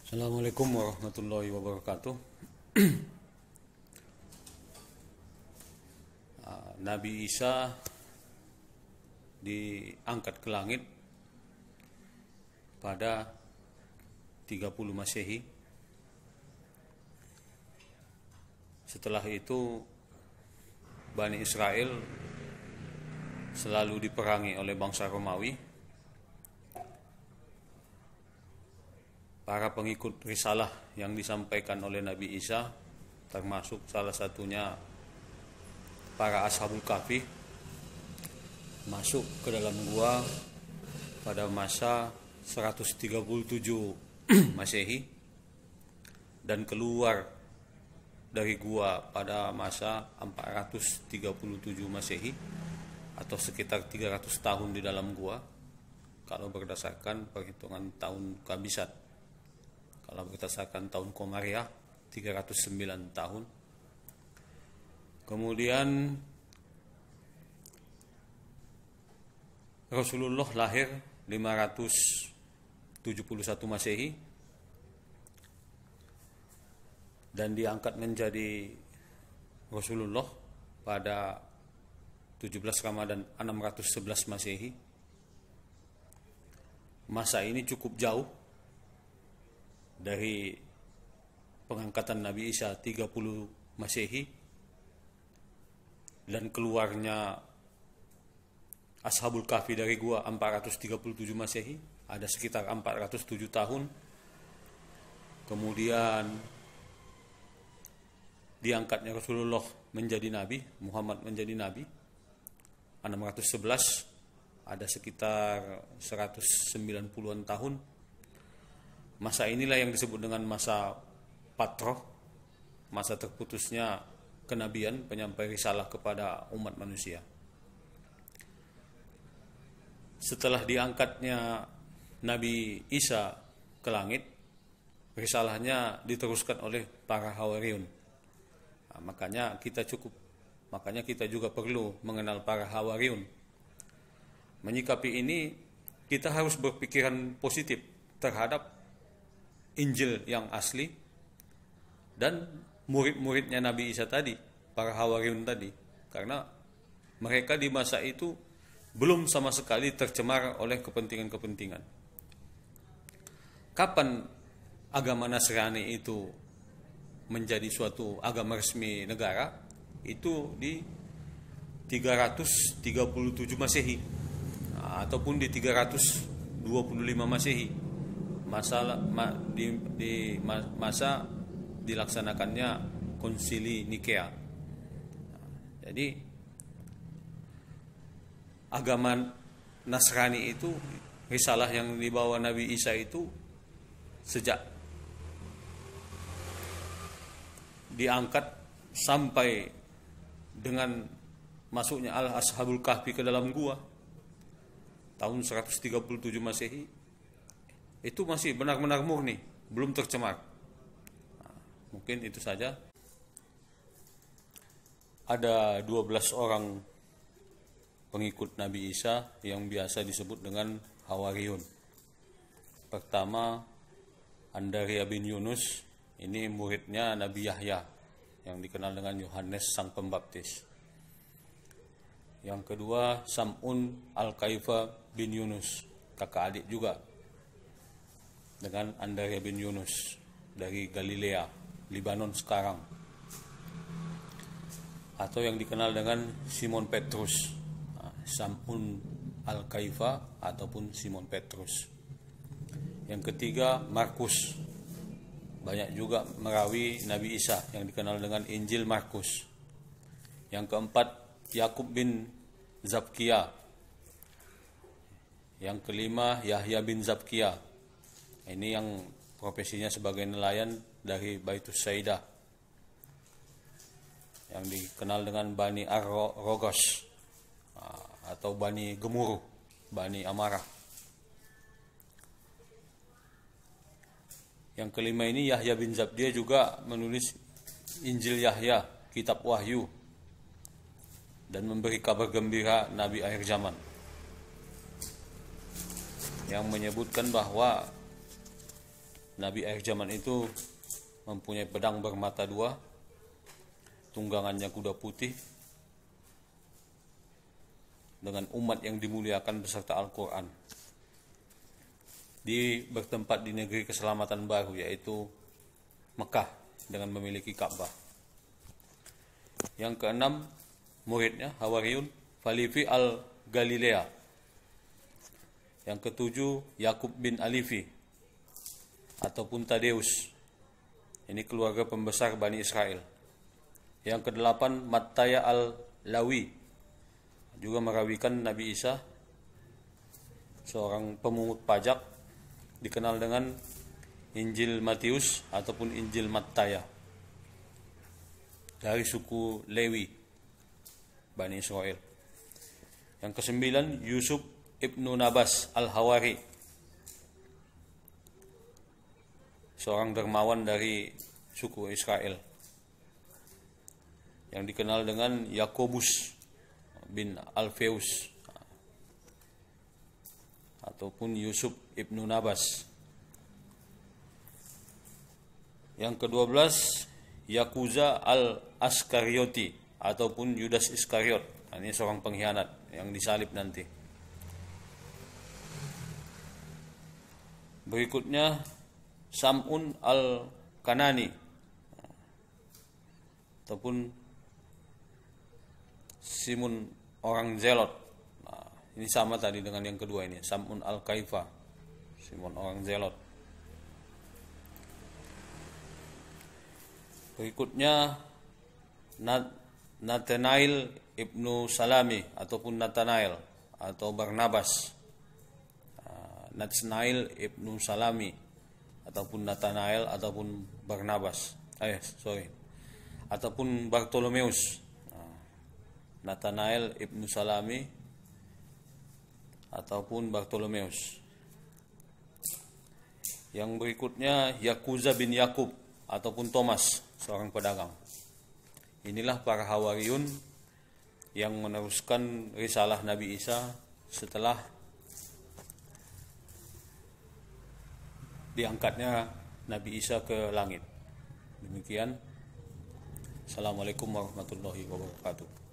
Assalamualaikum warahmatullahi wabarakatuh. Nabi Isa diangkat ke langit pada 30 Masehi. Setelah itu Bani Israel selalu diperangi oleh bangsa Romawi. Para pengikut risalah yang disampaikan oleh Nabi Isa, termasuk salah satunya para Ashabul Kahfi, masuk ke dalam gua pada masa 137 Masehi dan keluar dari gua pada masa 437 Masehi atau sekitar 300 tahun di dalam gua kalau berdasarkan perhitungan tahun Kabisat. Kalau berdasarkan tahun Komariah 309 tahun. Kemudian Rasulullah lahir 571 Masehi dan diangkat menjadi Rasulullah pada 17 Ramadan 611 Masehi. Masa ini cukup jauh dari pengangkatan Nabi Isa 30 Masehi dan keluarnya Ashabul Kahfi dari gua 437 Masehi, ada sekitar 407 tahun. Kemudian diangkatnya Rasulullah menjadi Nabi, Muhammad menjadi Nabi 611, ada sekitar 190-an tahun. Masa inilah yang disebut dengan masa patroh, masa terputusnya kenabian, penyampai risalah kepada umat manusia. Setelah diangkatnya Nabi Isa ke langit, risalahnya diteruskan oleh para Hawariyun. Makanya kita juga perlu mengenal para Hawariyun. Menyikapi ini, kita harus berpikiran positif terhadap Injil yang asli dan murid-muridnya Nabi Isa tadi, para Hawariyun tadi, karena mereka di masa itu belum sama sekali tercemar oleh kepentingan-kepentingan. Kapan agama Nasrani itu menjadi suatu agama resmi negara? Itu di 337 Masehi ataupun di 325 Masehi. Masa dilaksanakannya konsili Nikea. Jadi agama Nasrani itu, risalah yang dibawa Nabi Isa itu sejak diangkat sampai dengan masuknya Al-Ashabul Kahfi ke dalam gua tahun 137 Masehi, itu masih benar-benar murni, belum tercemar. Mungkin itu saja. Ada 12 orang pengikut Nabi Isa yang biasa disebut dengan Hawariyun. Pertama, Andaria bin Yunus, ini muridnya Nabi Yahya yang dikenal dengan Yohanes Sang Pembaptis. Yang kedua, Sam'un Al-Kaifa bin Yunus, kakak adik juga dengan Andaria bin Yunus dari Galilea, Libanon sekarang, atau yang dikenal dengan Simon Petrus, Sam'un Al-Kaifa ataupun Simon Petrus. Yang ketiga, Markus, banyak juga merawi Nabi Isa yang dikenal dengan Injil Markus. Yang keempat, Yakub bin Zabkia. Yang kelima, Yahya bin Zabkia. Ini yang profesinya sebagai nelayan dari Baitus Saidah, yang dikenal dengan Bani Ar-Rogos atau Bani Gemuruh, Bani Amarah. Yang kelima ini Yahya bin Zabdia juga menulis Injil Yahya, kitab Wahyu, dan memberi kabar gembira Nabi akhir zaman, yang menyebutkan bahwa Nabi akhir zaman itu mempunyai pedang bermata dua, tunggangannya kuda putih, dengan umat yang dimuliakan beserta Al-Quran. Bertempat di negeri keselamatan baru, yaitu Mekah, dengan memiliki Ka'bah. Yang keenam, muridnya Hawariyun Falifi al-Galilea. Yang ketujuh, Yakub bin Alifi ataupun Tadeus. Ini keluarga pembesar Bani Israel. Yang kedelapan, Mattaya al-Lawi, juga merawikan Nabi Isa, seorang pemungut pajak, dikenal dengan Injil Matius ataupun Injil Mattaya, dari suku Lewi, Bani Israel. Yang kesembilan, Yusuf ibnu Nabas al-Hawari, seorang dermawan dari suku Israel, yang dikenal dengan Yakobus bin Alfeus ataupun Yusuf ibnu Nabas. Yang ke-12, Yakuza al-Askarioti ataupun Yudas Iskariot. Ini seorang pengkhianat yang disalib nanti. Berikutnya, Sam'un al-Kanani ataupun Simon orang Zelot. Ini sama tadi dengan yang kedua ini, Sam'un al-Kaifa, Simon orang Zelot. Berikutnya, Nathanael ibnu Salami ataupun Nathanael atau Barnabas. Nathanael ibnu Salami ataupun Nathanael ataupun Barnabas. Ataupun Bartolomeus. Nathanael ibnu Salami ataupun Bartolomeus. Yang berikutnya, Yakuza bin Yakub ataupun Thomas, seorang pedagang. Inilah para Hawariyun yang meneruskan risalah Nabi Isa setelah diangkatnya Nabi Isa ke langit. Demikian. Assalamualaikum warahmatullahi wabarakatuh.